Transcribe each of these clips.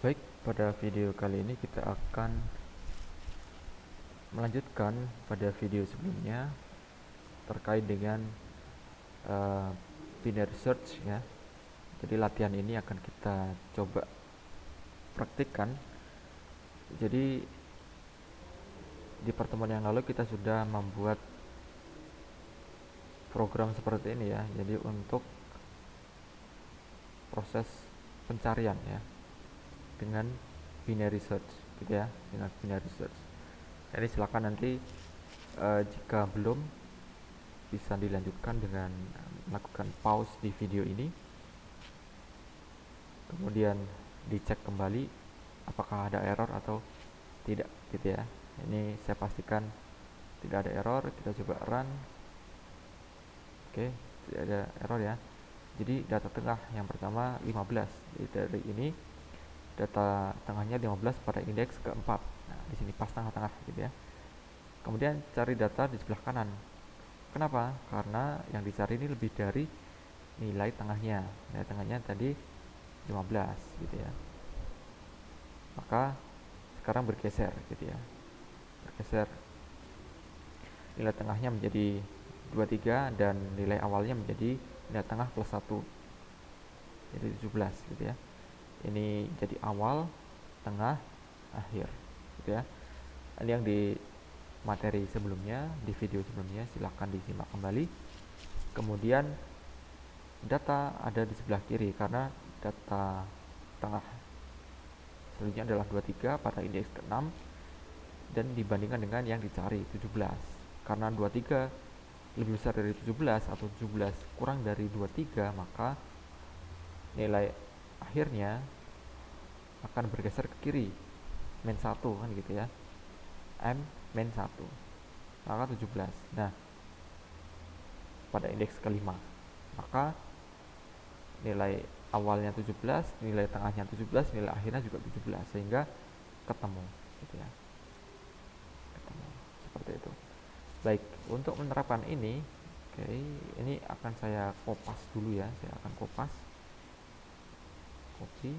Baik, pada video kali ini kita akan melanjutkan pada video sebelumnya terkait dengan binary search ya. Jadi latihan ini akan kita coba praktikkan. Jadi di pertemuan yang lalu kita sudah membuat program seperti ini ya. Jadi untuk proses pencarian ya dengan binary search gitu ya, dengan binary search. Jadi silakan nanti jika belum bisa dilanjutkan dengan melakukan pause di video ini, kemudian dicek kembali apakah ada error atau tidak gitu ya. Ini saya pastikan tidak ada error. Kita coba run. Oke, tidak ada error ya. Jadi data tengah yang pertama 15. Jadi dari ini data tengahnya 15 pada indeks keempat. Nah, di sini pas tengah-tengah gitu ya. Kemudian cari data di sebelah kanan. Kenapa? Karena yang dicari ini lebih dari nilai tengahnya. Nilai tengahnya tadi 15 gitu ya. Maka sekarang bergeser gitu ya. Bergeser. Nilai tengahnya menjadi 23 dan nilai awalnya menjadi nilai tengah plus 1. Jadi 17 gitu ya. Ini jadi awal, tengah, akhir gitu ya. Ini yang di materi sebelumnya, di video sebelumnya, silahkan disimak kembali. Kemudian data ada di sebelah kiri karena data tengah selanjutnya adalah 23 pada indeks ke-6 dan dibandingkan dengan yang dicari 17. Karena 23 lebih besar dari 17 atau 17 kurang dari 23, maka nilai akhirnya akan bergeser ke kiri, min 1 kan gitu ya. M min 1, maka 17. Nah, pada indeks kelima, maka nilai awalnya 17, nilai tengahnya 17, nilai akhirnya juga 17, sehingga ketemu gitu ya. Ketemu seperti itu. Baik, untuk menerapkan ini, oke, ini akan saya kopas dulu ya. Saya akan kopas, copy.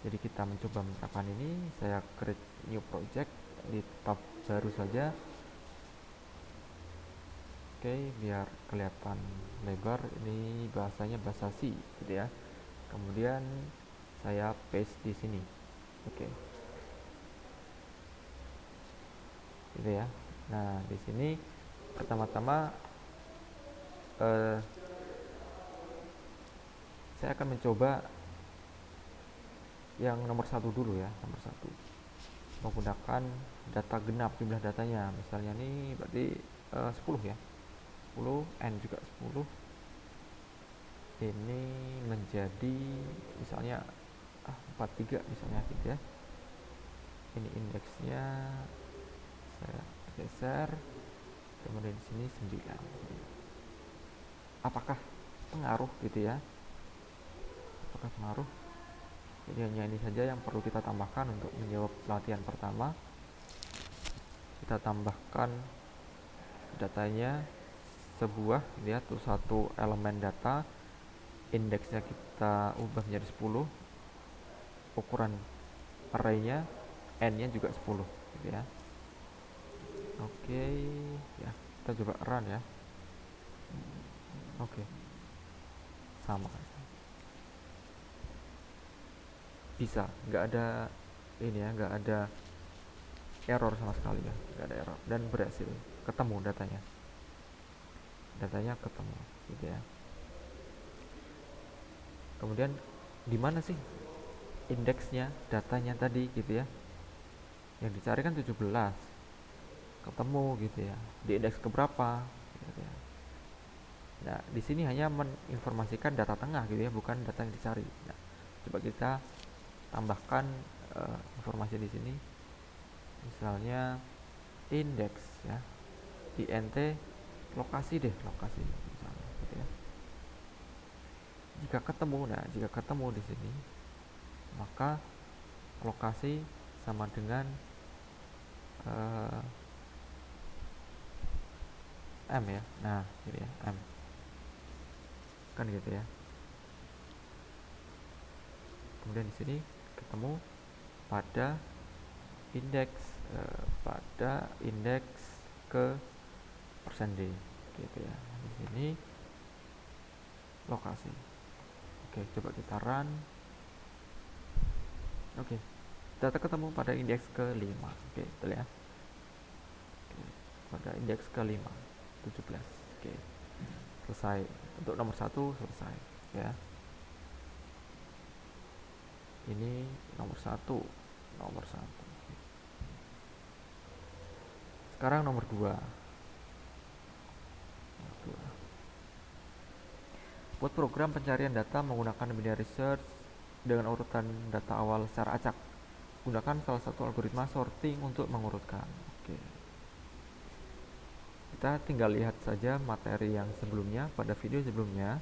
Jadi kita mencoba menerapkan ini. Saya create new project di tab baru saja. Oke, biar kelihatan lebar. Ini bahasanya bahasa C gitu ya. Kemudian saya paste di sini. Oke. Gitu ya. Nah, di sini pertama-tama saya akan mencoba yang nomor satu dulu ya, nomor satu, menggunakan data genap jumlah datanya. Misalnya ini berarti 10 ya, 10, N juga 10. Ini menjadi misalnya 43 misalnya gitu ya. Ini indeksnya saya geser, kemudian di sini 9. Apakah pengaruh gitu ya? Apakah pengaruh? Jadi hanya ini saja yang perlu kita tambahkan untuk menjawab latihan pertama. Kita tambahkan datanya sebuah, lihat tuh, satu elemen data, indeksnya kita ubah menjadi 10, ukuran arraynya n-nya juga 10 gitu ya. Oke, ya kita coba run ya. Oke, sama kan, bisa, nggak ada ini ya, nggak ada error sama sekali ya, nggak ada error dan berhasil ketemu datanya ketemu gitu ya. Kemudian di mana sih indeksnya, datanya tadi gitu ya, yang dicari kan 17, ketemu gitu ya, di indeks keberapa gitu ya. Nah, di sini hanya menginformasikan data tengah gitu ya, bukan data yang dicari. Nah, coba kita tambahkan informasi di sini. Misalnya indeks ya, int lokasi deh, lokasi misalnya gitu ya. Jika ketemu di sini, maka lokasi sama dengan M ya. Nah, gitu ya, M. Kan gitu ya. Kemudian di sini ketemu pada indeks ke persen D gitu ya. Di sini lokasi. Oke, coba kita run. Oke, data ketemu pada indeks ke-5. Oke, betul ya. Oke, pada indeks ke-5 17. Oke, selesai. Untuk nomor 1 selesai ya. Ini nomor 1. Sekarang nomor 2. Buat program pencarian data menggunakan binary search dengan urutan data awal secara acak. Gunakan salah satu algoritma sorting untuk mengurutkan. Oke. Kita tinggal lihat saja materi yang sebelumnya, pada video sebelumnya.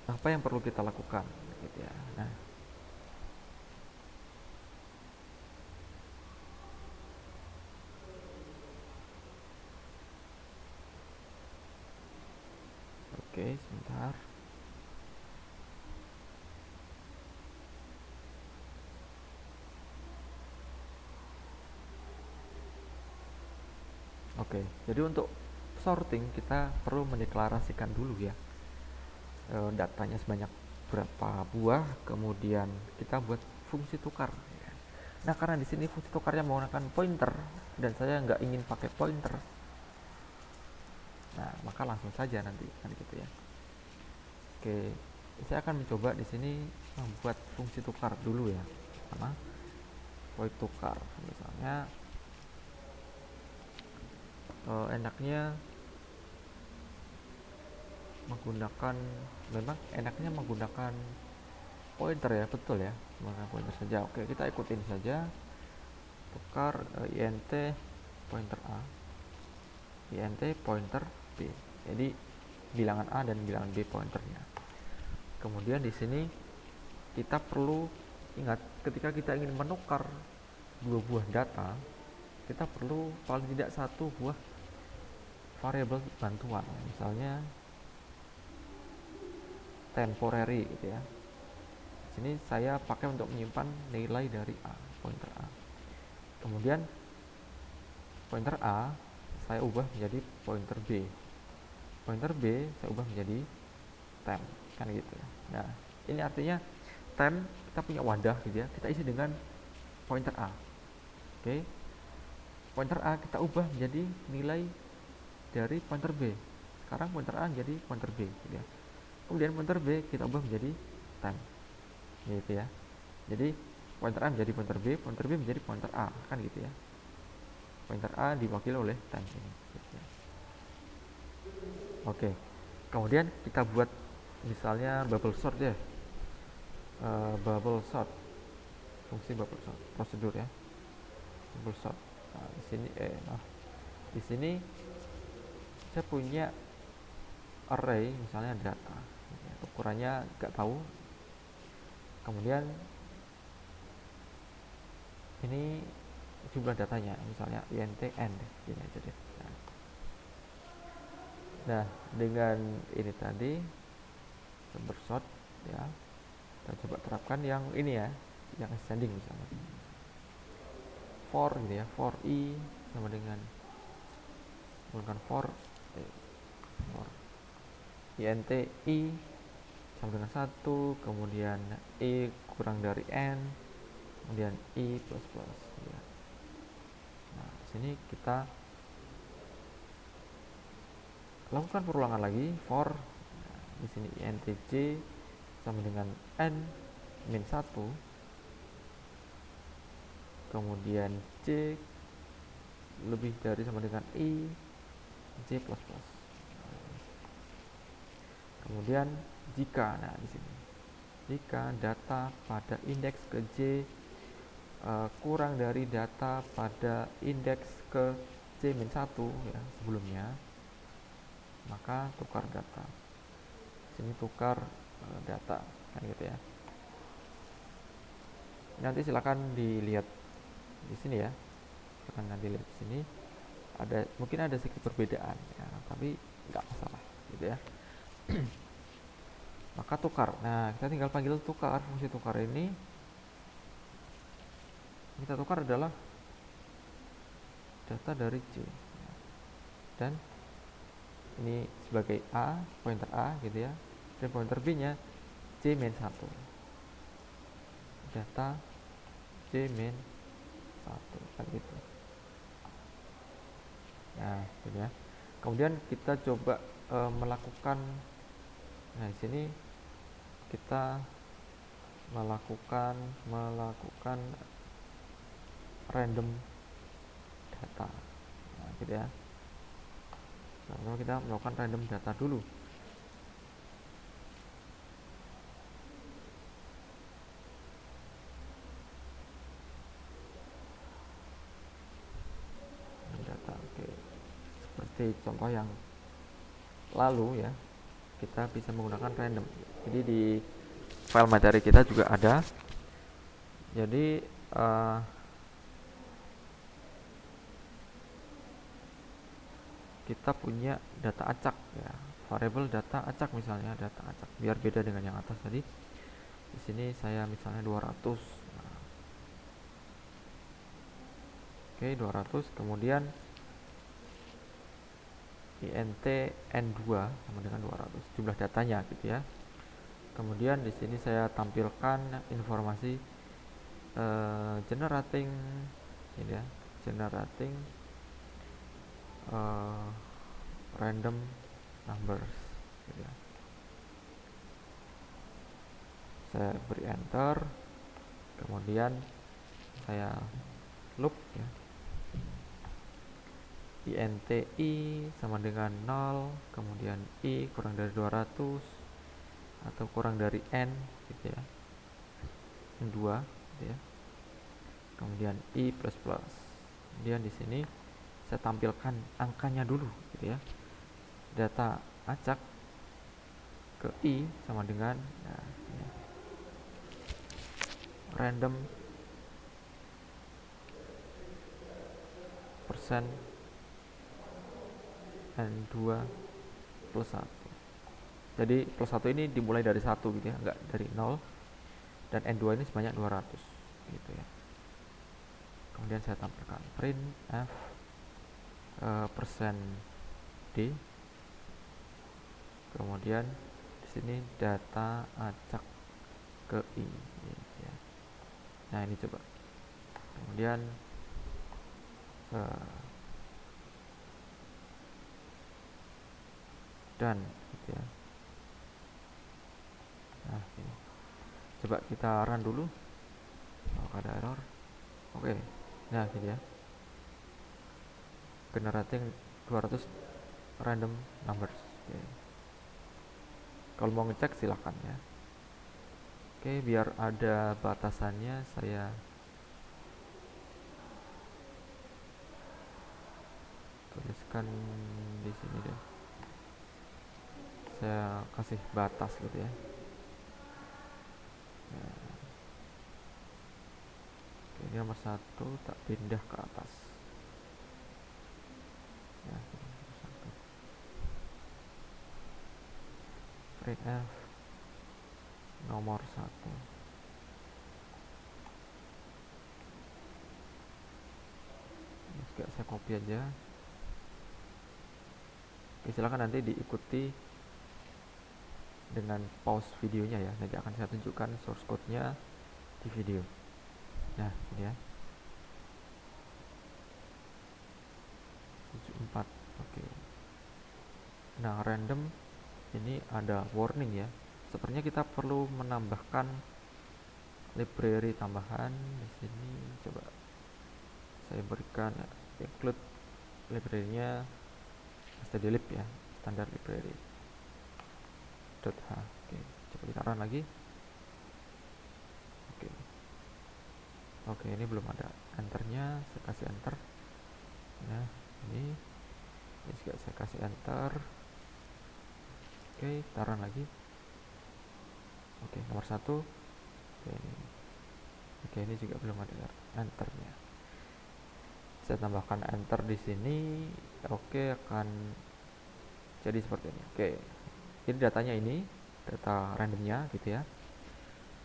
Apa yang perlu kita lakukan gitu ya. Nah, oke, sebentar. Oke, jadi untuk sorting kita perlu mendeklarasikan dulu ya, datanya sebanyak berapa buah, kemudian kita buat fungsi tukar ya. Nah, karena di sini fungsi tukarnya menggunakan pointer dan saya nggak ingin pakai pointer, nah maka langsung saja nanti gitu ya. Oke, saya akan mencoba di sini membuat fungsi tukar dulu ya, sama void tukar. Misalnya enaknya menggunakan pointer ya, betul ya, menggunakan pointer saja. Oke, kita ikutin saja. Tukar int pointer a, int pointer b. Jadi bilangan a dan bilangan b pointernya. Kemudian di sini kita perlu ingat, ketika kita ingin menukar dua buah data, kita perlu paling tidak satu buah variabel bantuan, misalnya temporary gitu ya. Sini saya pakai untuk menyimpan nilai dari a, pointer a. Kemudian pointer a saya ubah menjadi pointer b. Pointer b saya ubah menjadi temp, kan gitu ya. Nah, ini artinya temp kita punya wadah gitu ya, kita isi dengan pointer a. Oke. Pointer a kita ubah menjadi nilai dari pointer b. Sekarang pointer a menjadi pointer b gitu ya. Kemudian pointer b kita ubah menjadi temp, gitu ya. Jadi pointer a menjadi pointer b menjadi pointer a, kan gitu ya. Pointer a diwakili oleh temp ini gitu ya. Oke, kemudian kita buat misalnya bubble sort ya. Bubble sort, fungsi bubble sort, prosedur ya, bubble sort. Nah, di sini saya punya array misalnya data, ukurannya nggak tahu. Kemudian ini jumlah datanya, misalnya int n, gini aja deh. Nah, dengan ini tadi bubble sort ya, kita coba terapkan yang ini ya, yang ascending misalnya. For gitu ya, for i sama dengan for int i sama dengan 1, kemudian i kurang dari n, kemudian i plus plus ya. Nah, di sini kita lakukan perulangan lagi for. Nah, di sini int j sama dengan n min 1, kemudian j lebih dari sama dengan i j plus plus. Kemudian jika, nah di sini jika data pada indeks ke j kurang dari data pada indeks ke j min 1 ya sebelumnya, maka tukar data. Sini tukar data, kan gitu ya. Nanti silakan dilihat di sini ya. Silakan nanti lihat di sini. Mungkin ada sedikit perbedaan ya, tapi nggak masalah gitu ya. maka tukar. Nah, kita tinggal panggil tukar. Fungsi tukar ini kita tukar adalah data dari C, dan ini sebagai A, pointer A gitu ya, dan pointer B nya C-1, data C-1 kan gitu. Nah gitu ya. Kemudian kita coba melakukan, nah di sini kita melakukan random data, nah gitu ya. Lalu kita melakukan random data dulu. Data, oke. Seperti contoh yang lalu ya, kita bisa menggunakan random. Jadi di file materi kita juga ada. Jadi kita punya data acak ya, variabel data acak misalnya, data acak biar beda dengan yang atas tadi. Di sini saya misalnya 200. Nah, oke, 200, kemudian int n2 sama dengan 200 jumlah datanya gitu ya. Kemudian di sini saya tampilkan informasi generating ini ya, generating random numbers gitu ya. Saya beri enter, kemudian saya loop ya, int i sama dengan 0, kemudian i kurang dari 200 atau kurang dari n gitu ya, n2 gitu ya, kemudian i plus plus. Kemudian di sini saya tampilkan angkanya dulu gitu ya, data acak ke i sama dengan ya, random persen n2 plus 1. Jadi plus 1 ini dimulai dari 1 gitu ya, enggak dari 0, dan n2 ini sebanyak 200 gitu ya. Kemudian saya tampilkan printf persen d, kemudian di sini data acak ke i gitu ya. Nah ini coba, kemudian dan gitu ya. Nah ini coba kita run dulu, apakah ada error. Oke, nah gitu ya, generating 200 random numbers. Oke. Kalau mau ngecek silahkan ya. Oke, biar ada batasannya saya tuliskan di sini deh. Saya kasih batas gitu ya. Oke, ini nomor 1 tak pindah ke atas. Ya, printf nomor 1. Ini juga saya copy aja. Oke, silakan nanti diikuti dengan pause videonya ya. Nanti akan saya tunjukkan source code-nya di video. Nah, ini ya. 74. Oke. Nah, random ini ada warning ya. Sepertinya kita perlu menambahkan library tambahan di sini. Coba saya berikan include library-nya stdlib ya, standar library .h. Oke, coba kita run lagi. Oke, ini belum ada enternya, saya kasih enter. Nah, ini juga saya kasih enter. Oke, kita run lagi. Oke, nomor 1. Oke, ini juga belum ada enternya. Saya tambahkan enter di sini. Oke, akan jadi seperti ini. Oke, jadi datanya ini. data randomnya gitu ya,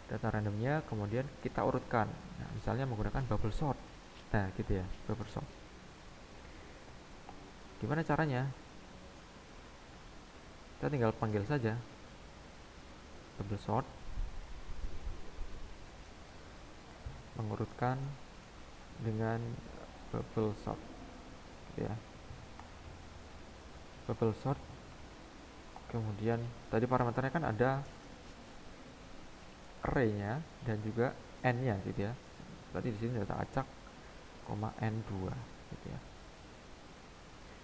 data randomnya kemudian kita urutkan. Nah, misalnya menggunakan bubble sort. Nah gitu ya, bubble sort. Gimana caranya? Kita tinggal panggil saja bubble sort, mengurutkan dengan bubble sort gitu ya. Bubble sort, kemudian tadi parameternya kan ada array-nya dan juga n-nya gitu ya. Tadi di sini data acak, n2 gitu ya.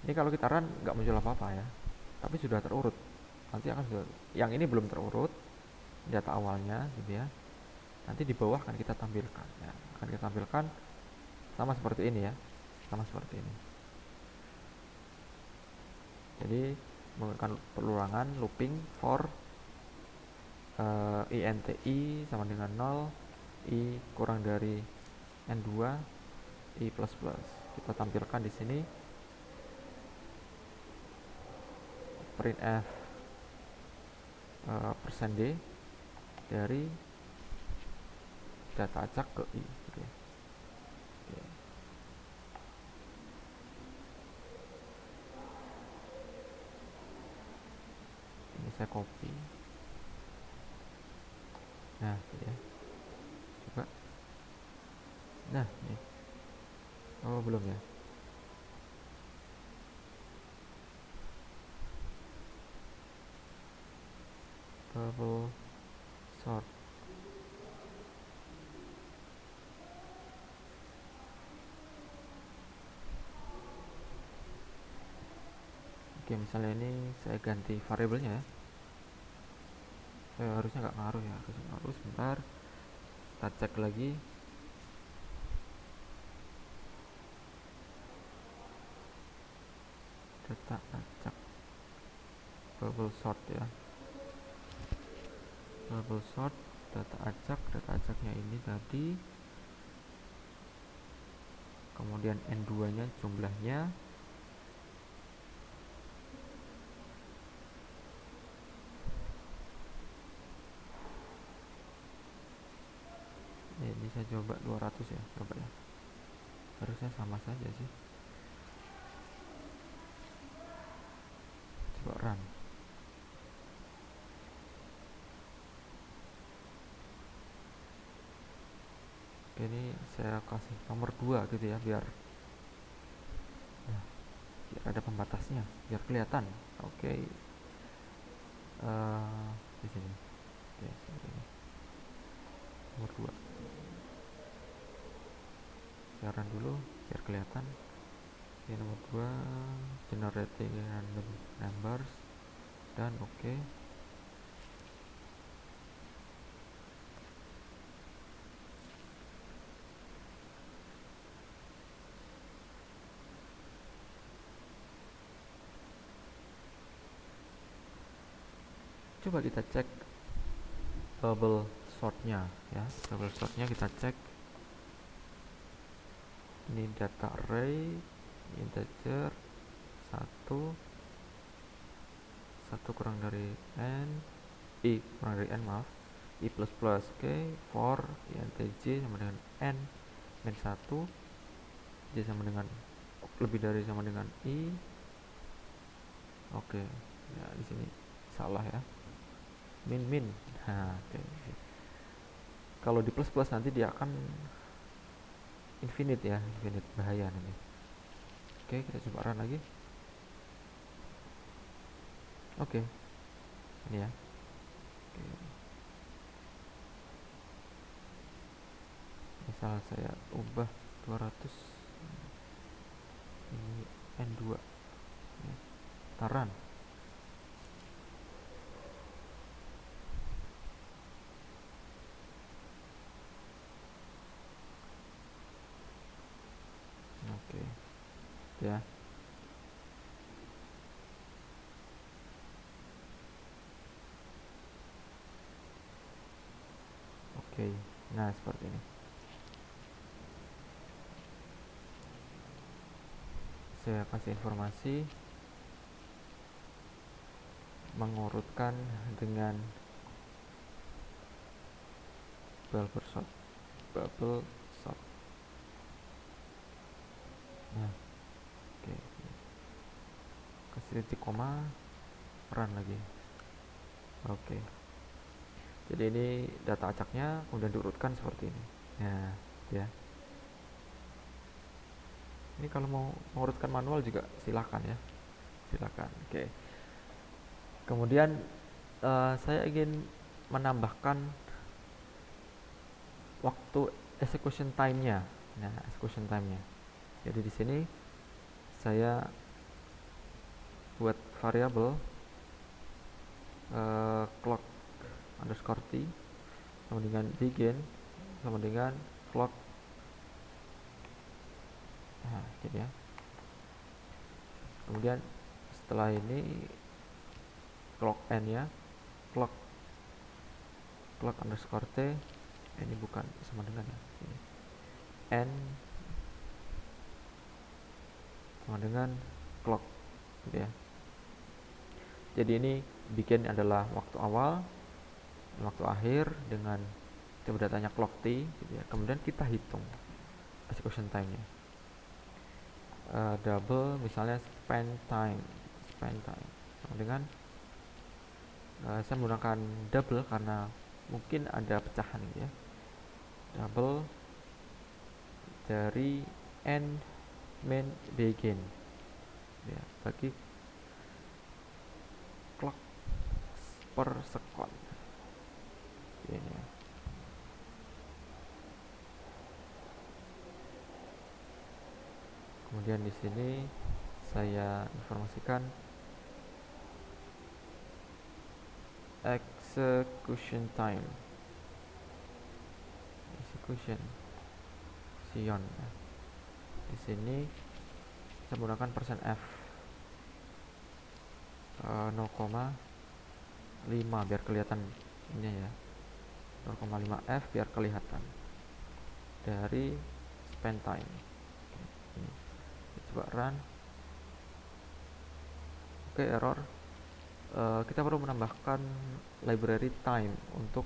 Ini kalau kita run nggak muncul apa-apa ya, tapi sudah terurut. Nanti akan sudah, yang ini belum terurut data awalnya gitu ya. Nanti di bawah akan kita tampilkan ya. Akan kita tampilkan sama seperti ini ya, sama seperti ini. Jadi menggunakan pelurangan looping for INTI sama dengan 0, I kurang dari N2, I plus plus. Kita tampilkan di sini printf %d dari data acak ke I gitu ya. Oke. Ini saya copy. Nah gitu ya, coba. Nah ini, oh belum ya. Bubble sort. Oke, misalnya ini saya ganti variabelnya ya. Harusnya nggak ngaruh ya, harusnya ngaruh. Sebentar, kita cek lagi. Data acak bubble sort ya, bubble sort data acaknya ini tadi, kemudian n2 nya jumlahnya, ini saya coba 200 ya, coba ya, harusnya sama saja sih. Coba run. Oke, ini saya kasih nomor 2 gitu ya, biar ada pembatasnya, biar kelihatan. Oke. Di sini. Oke, ini nomor 2. Saya run dulu biar kelihatan. Ini nomor 2, generating random numbers, dan oke. Coba kita cek bubble sortnya ya, bubble sortnya kita cek. Ini data array integer 1 kurang dari n, I kurang dari n, maaf, I plus plus. Oke, for int j sama dengan n min 1, j sama dengan lebih dari sama dengan I. Oke, ya di sini salah ya, min. Nah, oke. Kalau di plus plus nanti dia akan infinite ya, infinite, bahaya nanti. Oke, kita coba run lagi. Oke, ini ya. Oke. Misal saya ubah 200, ini N2 ya. Kita run. Oke ya. Oke, nah seperti ini. Saya kasih informasi mengurutkan dengan bubble sort, bubble sort. Nah, oke, kasih titik koma, run lagi. Oke, jadi ini data acaknya kemudian diurutkan seperti ini. Nah, ya, ini kalau mau mengurutkan manual juga silakan ya, silakan. Oke, kemudian saya ingin menambahkan waktu execution time-nya. Nah, execution time-nya. Jadi di sini saya buat variabel clock underscore t sama dengan begin sama dengan clock. Nah, gitu ya. Kemudian setelah ini clock n ya, clock underscore t, ini bukan sama dengan ya, ini n sama dengan clock, gitu ya. Jadi ini bikin adalah waktu awal, waktu akhir dengan coba datanya clock t, gitu ya. Kemudian kita hitung execution time-nya. Double misalnya span time sama dengan saya menggunakan double karena mungkin ada pecahan gitu ya. Double dari end main begin ya, bagi clock per second ini ya. Kemudian di sini saya informasikan execution time, Sion. Di sini saya menggunakan %f 0,5 biar kelihatan ini ya, 0,5 f biar kelihatan dari span time. Ini. Coba run. Oke, error. Kita perlu menambahkan library time untuk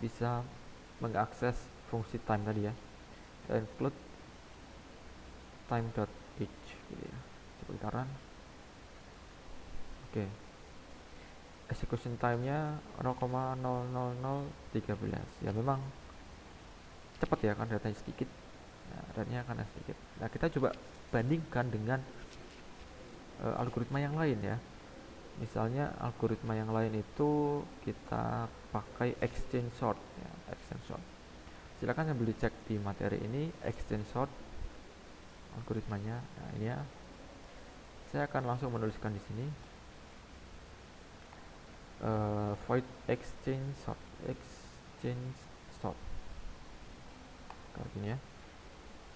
bisa mengakses fungsi time tadi ya. Include time.each gitu ya. Coba kita run. Oke. Execution time-nya 0,00013. Ya memang cepat ya kan, datanya sedikit. Nah, datanya akan sedikit. Nah, kita coba bandingkan dengan algoritma yang lain ya. Misalnya algoritma yang lain itu kita pakai exchange sort ya, exchange sort. Silakan sambil dicek di materi ini exchange sort algoritmanya. Nah, ini ya. Saya akan langsung menuliskan di sini void exchange sort kayak gini ya.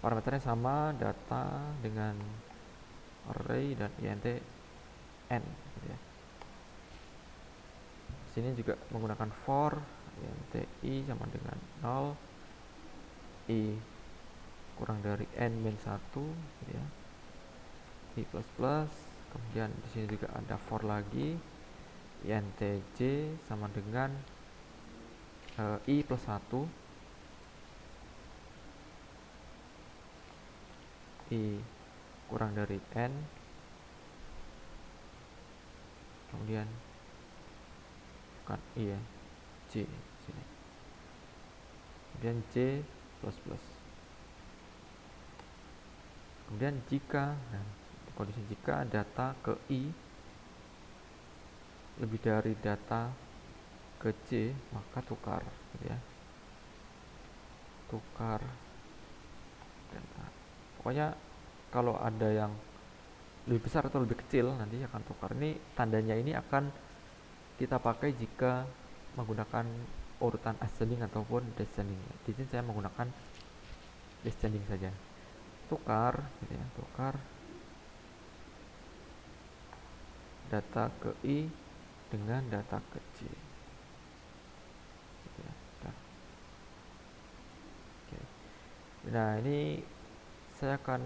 Parameternya sama, data dengan array dan int n gitu ya. Sini juga menggunakan for int i sama dengan 0, i kurang dari n min 1 gitu ya, i plus plus. Kemudian di sini juga ada for lagi, int j sama dengan i plus 1, i kurang dari n, kemudian bukan i ya, j sini, kemudian j plus plus. Kemudian jika, nah, kondisi jika data ke i lebih dari data ke j, maka tukar gitu ya, tukar data. Pokoknya kalau ada yang lebih besar atau lebih kecil nanti akan tukar. Ini tandanya ini akan kita pakai jika menggunakan urutan ascending ataupun descending. Di sini saya menggunakan descending saja. Tukar gitu ya, tukar data ke i dengan data ke j gitu ya. Oke. Nah, ini saya akan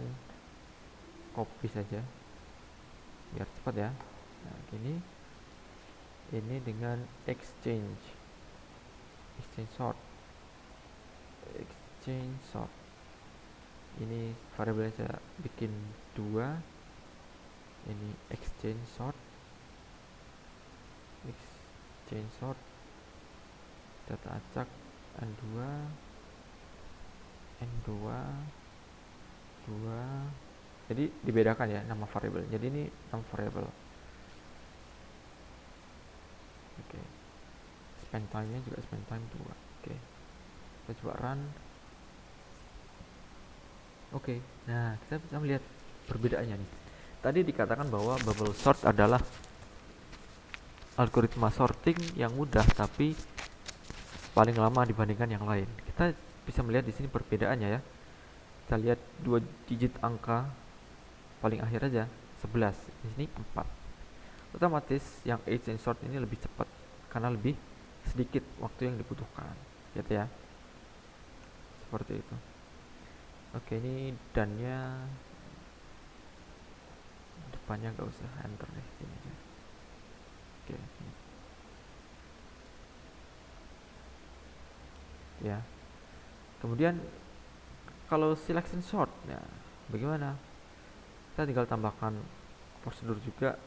copy saja biar cepat ya. Nah, gini, ini dengan exchange sort exchange sort. Ini variabelnya saya bikin 2. Ini exchange sort data acak n2 2. Jadi dibedakan ya nama variabel. Jadi ini nama variabel. Oke. Span time-nya juga span time 2. Oke. Kita coba run. Oke. Nah, kita bisa melihat perbedaannya nih. Tadi dikatakan bahwa bubble sort adalah algoritma sorting yang mudah tapi paling lama dibandingkan yang lain. Kita bisa melihat di sini perbedaannya ya. Kita lihat 2 digit angka paling akhir aja 11. Di sini 4. Otomatis yang exchange sort ini lebih cepat karena lebih sedikit waktu yang dibutuhkan, gitu ya. Seperti itu. Oke, ini dannya depannya gak usah enter deh, ini aja. Oke. Ya. Kemudian kalau selection sort, ya bagaimana? Kita tinggal tambahkan prosedur juga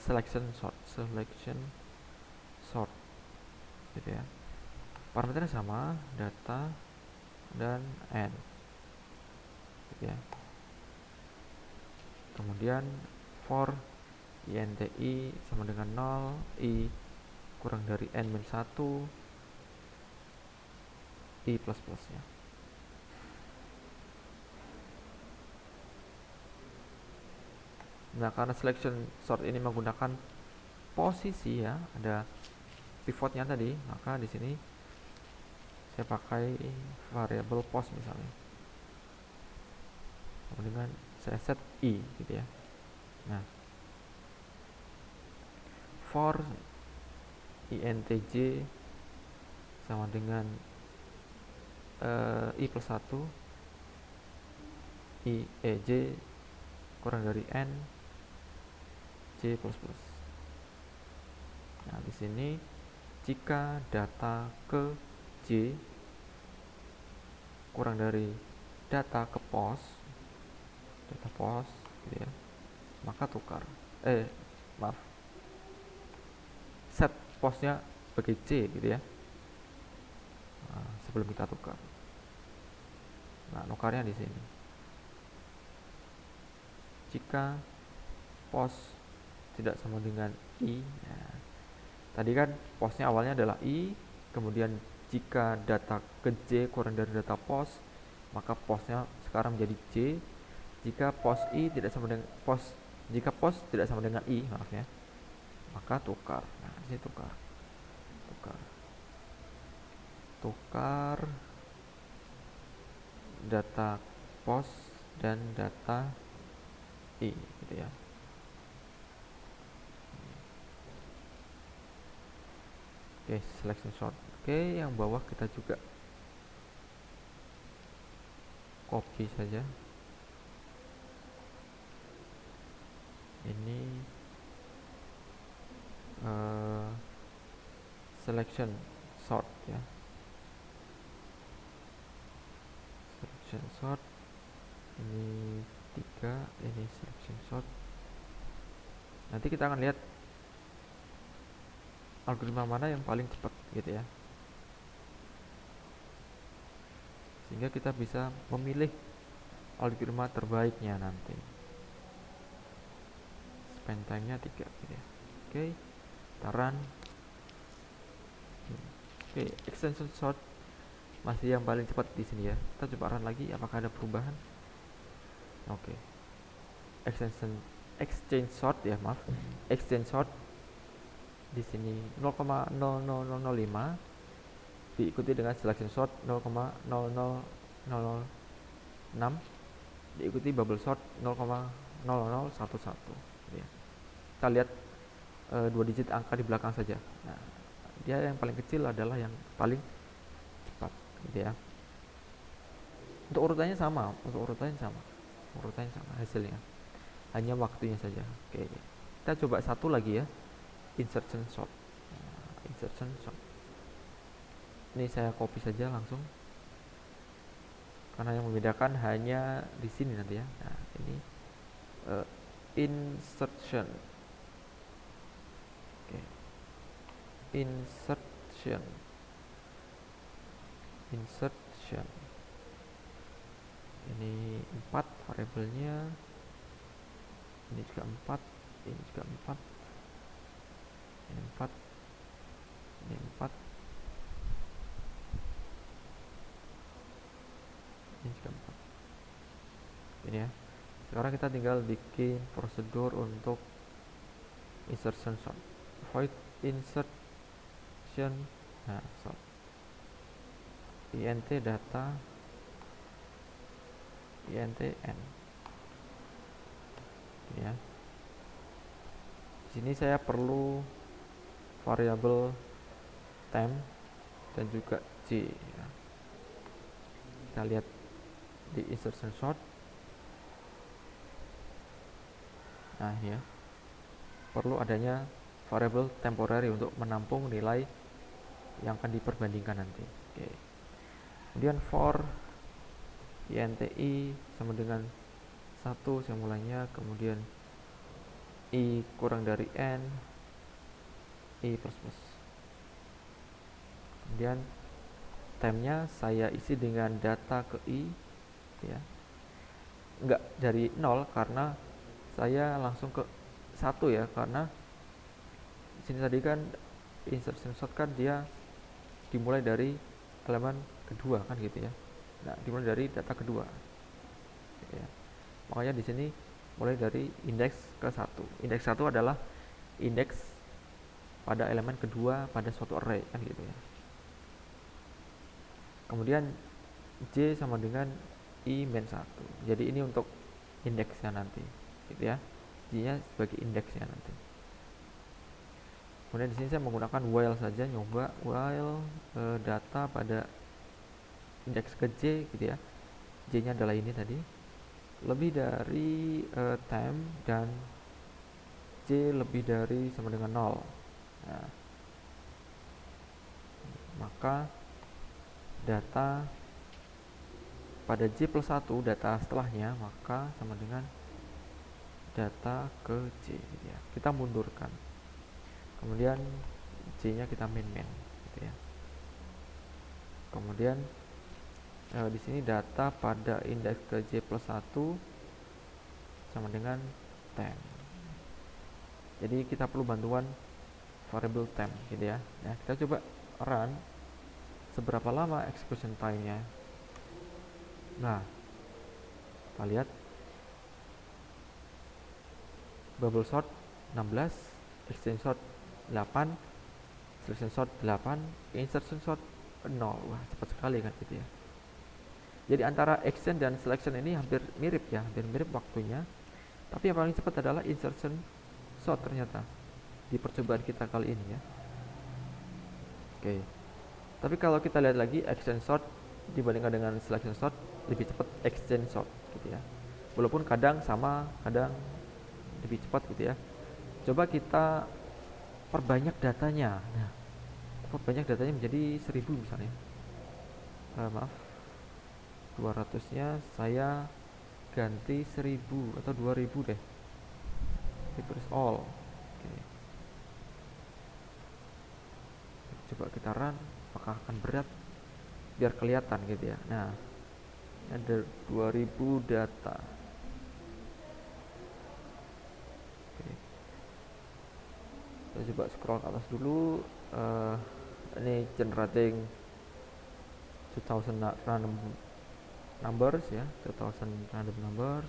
selection sort, gitu ya. Parameternya sama, data dan n, gitu ya. Kemudian for inti sama dengan 0, i kurang dari n-1, i plus plusnya. Nah, karena selection sort ini menggunakan posisi ya, ada pivotnya tadi, maka di sini saya pakai variabel post misalnya. Kemudian saya set i gitu ya. Nah, for intj sama dengan i plus 1, i j kurang dari n, j plus plus. Nah, di sini jika data ke j kurang dari data ke post, gitu ya, maka tukar. Set postnya sebagai c gitu ya. Nah, sebelum kita tukar. Nah, nukarnya di sini. Jika post tidak sama dengan i, nah, tadi kan postnya awalnya adalah i, kemudian jika data ke j kurang dari data post, maka postnya sekarang menjadi j. Jika post i tidak sama dengan jika post tidak sama dengan i, maaf ya, maka tukar. Nah, ini tukar data post dan data i, gitu ya. Oke, selection sort. Oke, yang bawah kita juga copy saja. Ini selection sort ya. Selection sort. Ini 3, ini selection sort. Nanti kita akan lihat algoritma mana yang paling cepat gitu ya. Sehingga kita bisa memilih algoritma terbaiknya nanti. Span time-nya 3 gitu ya. Oke, kita run. Oke, extension sort masih yang paling cepat di sini ya. Kita coba run lagi, apakah ada perubahan? Oke. Exchange sort ya, maaf. Exchange sort di sini 0,00005 diikuti dengan selection sort 0,00006, diikuti bubble sort 0,0011 ya. Kita lihat 2 digit angka di belakang saja. Nah, dia yang paling kecil adalah yang paling cepat gitu ya. Untuk urutannya sama hasilnya, hanya waktunya saja. Oke, kita coba satu lagi ya, insertion sort. Ini saya copy saja langsung, karena yang membedakan hanya di sini nanti ya. Nah, ini insertion. Oke. Insertion. Ini 4 variabelnya. Ini juga 4, ini juga 4. Ini 4. Ini 4. Ini juga 4. Ini ya. Sekarang kita tinggal bikin prosedur untuk insertion sort. Void insertion, nah, sort. int data int n. Ini ya. Di sini saya perlu variabel temp dan juga j ya. Kita lihat di insertion sort. Nah, ini ya. Perlu adanya variabel temporary untuk menampung nilai yang akan diperbandingkan nanti. Oke. Kemudian for inti sama dengan 1 saya mulainya, kemudian i kurang dari n, i plus plus. Kemudian tempnya saya isi dengan data ke i ya. Enggak dari 0 karena saya langsung ke 1 ya, karena di sini tadi kan insertion sort kan dia dimulai dari elemen kedua kan gitu ya. Nah, dimulai dari data kedua. Ya. Makanya di sini mulai dari indeks ke 1. Indeks 1 adalah indeks pada elemen kedua pada suatu array kan gitu ya. Kemudian j sama dengan i min 1. Jadi ini untuk indeksnya nanti gitu ya. J-nya sebagai indeksnya nanti. Kemudian di sini saya menggunakan while saja, nyoba while data pada indeks ke j gitu ya. J-nya adalah ini tadi. Lebih dari temp dan j lebih dari sama dengan 0. Nah, maka data pada j plus 1, data setelahnya, maka sama dengan data ke j gitu ya. Kita mundurkan. Kemudian j-nya kita min gitu ya. Kemudian di sini data pada indeks ke j plus 1 sama dengan temp. Jadi kita perlu bantuan variable temp gitu ya. Nah, kita coba run seberapa lama execution time-nya. Nah, kita lihat bubble sort 16, extend sort 8, selection sort 8, insertion sort 0. Wah, cepat sekali kan gitu ya. Jadi antara extend dan selection ini hampir mirip ya, hampir mirip waktunya. Tapi yang paling cepat adalah insertion sort ternyata di percobaan kita kali ini ya. Oke. Tapi kalau kita lihat lagi extend sort dibandingkan dengan selection sort, lebih cepat extend sort gitu ya. Walaupun kadang sama, kadang lebih cepat gitu ya. Coba kita perbanyak datanya. Nah, perbanyak datanya menjadi 1000 misalnya. Maaf. 200-nya saya ganti 1000 atau 2000 deh. Replace all. Oke. Coba kita run, apakah akan berat? Biar kelihatan gitu ya. Nah, ada 2000 data. Oke. Kita coba scroll ke atas dulu. Ini generating 2000 random numbers ya, 2000 random numbers.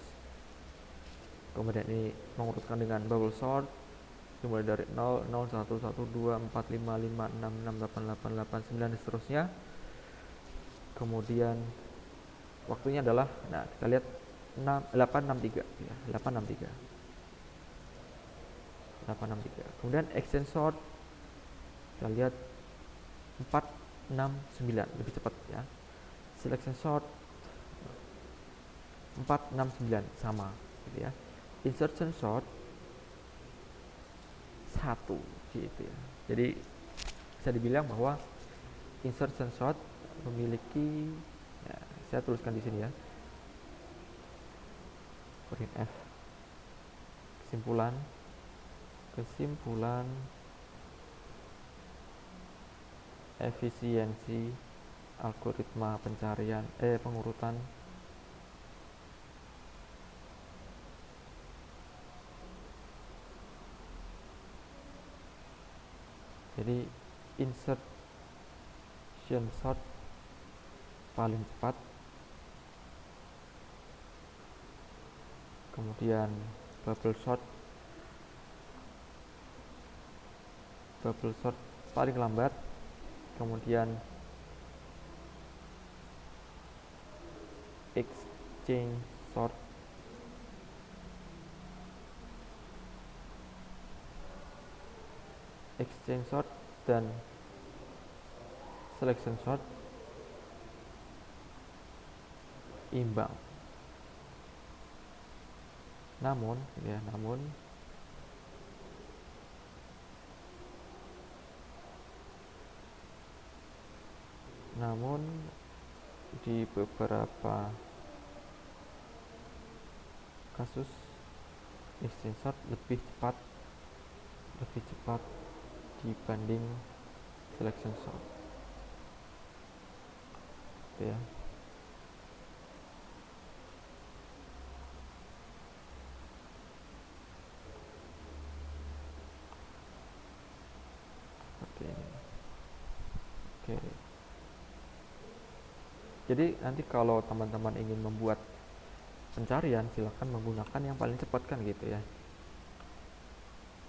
Kemudian ini mengurutkan dengan bubble sort dimulai dari 0, 0, 1, 1, 2, 4, 5, 5, 6, 6, 8, 8, 8, 9 dan seterusnya. Kemudian waktunya adalah, nah kita lihat 863 ya, 863. Kemudian extend sort kita lihat 469, lebih cepat ya. Selection sort 469 sama gitu ya. Insertion sort 1 gitu ya. Jadi bisa dibilang bahwa insertion sort memiliki, ya, saya tuliskan di sini ya, print F, kesimpulan efisiensi algoritma pencarian pengurutan jadi insertion sort paling cepat, kemudian bubble sort paling lambat, kemudian exchange sort dan selection sort imbang. Namun di beberapa kasus exchange sort lebih cepat dibanding selection sort, ya. Seperti ini. Oke. Jadi nanti kalau teman-teman ingin membuat pencarian, silahkan menggunakan yang paling cepat kan gitu ya.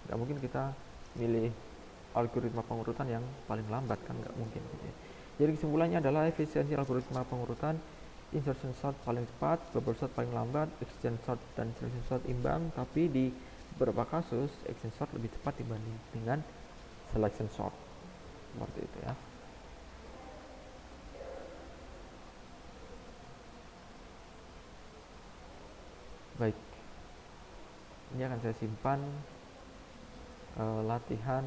Nggak mungkin kita milih algoritma pengurutan yang paling lambat kan, nggak mungkin gitu ya. Jadi kesimpulannya adalah efisiensi algoritma pengurutan insertion sort paling cepat, bubble sort paling lambat, exchange sort dan selection sort imbang, tapi di beberapa kasus exchange sort lebih cepat dibanding dengan selection sort. Seperti itu ya. Baik, ini akan saya simpan latihan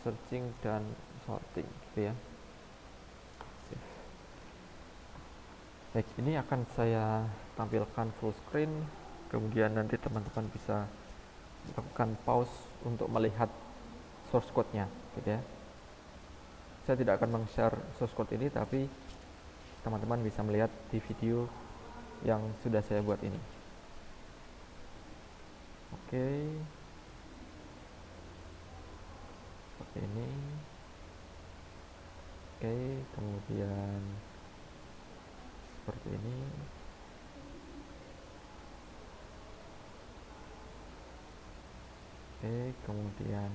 searching dan sorting gitu ya. Baik, ini akan saya tampilkan full screen, kemudian nanti teman-teman bisa lakukan pause untuk melihat source code-nya gitu ya. Saya tidak akan meng-share source code ini, tapi teman-teman bisa melihat di video yang sudah saya buat ini. Oke, seperti ini. Oke, kemudian seperti ini. Oke, kemudian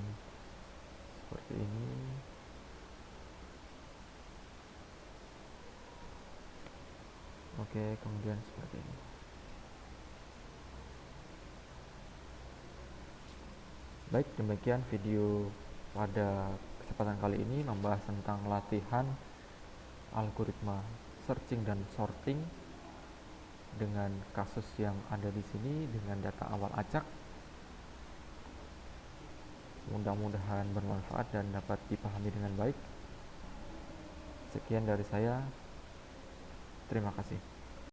seperti ini. Oke, kemudian seperti ini. Baik, demikian video pada kesempatan kali ini membahas tentang latihan algoritma searching dan sorting dengan kasus yang ada di sini dengan data awal acak. Mudah-mudahan bermanfaat dan dapat dipahami dengan baik. Sekian dari saya. Terima kasih.